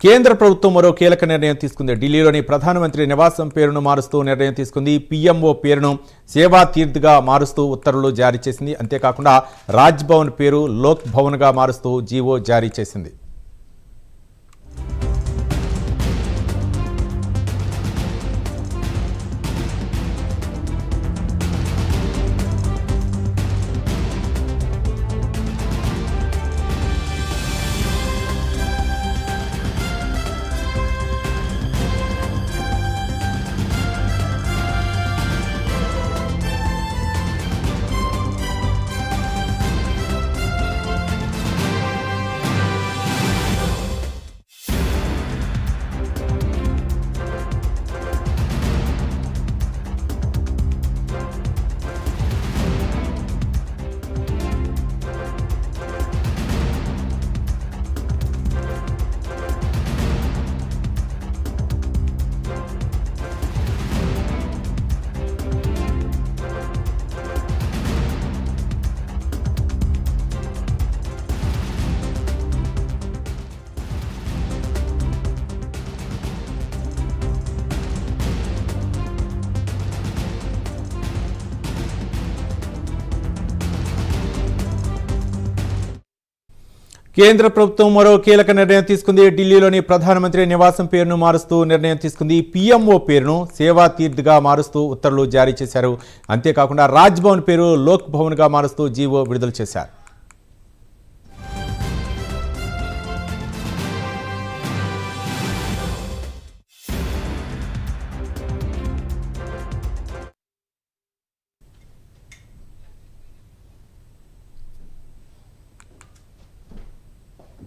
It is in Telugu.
కేంద్ర ప్రభుత్వం మరో కీలక నిర్ణయం తీసుకుంది. ఢిల్లీలోని ప్రధానమంత్రి నివాసం పేరును మారుస్తూ నిర్ణయం తీసుకుంది. పీఎంఓ పేరును సేవా తీర్థ్గా మారుస్తూ ఉత్తర్వులు జారీ చేసింది. అంతేకాకుండా రాజ్ భవన్ పేరు లోక్ భవన్గా మారుస్తూ జీవో జారీ చేసింది. కేంద్ర ప్రభుత్వం మరో కీలక నిర్ణయం తీసుకుంది. ఢిల్లీలోని ప్రధానమంత్రి నివాసం పేరును మారుస్తూ నిర్ణయం తీసుకుంది. పీఎంఓ పేరును సేవా తీర్థ్గా మారుస్తూ ఉత్తర్వులు జారీ చేశారు. అంతేకాకుండా రాజ్ భవన్ పేరు లోక్ భవన్గా మారుస్తూ జీవో విడుదల చేశారు.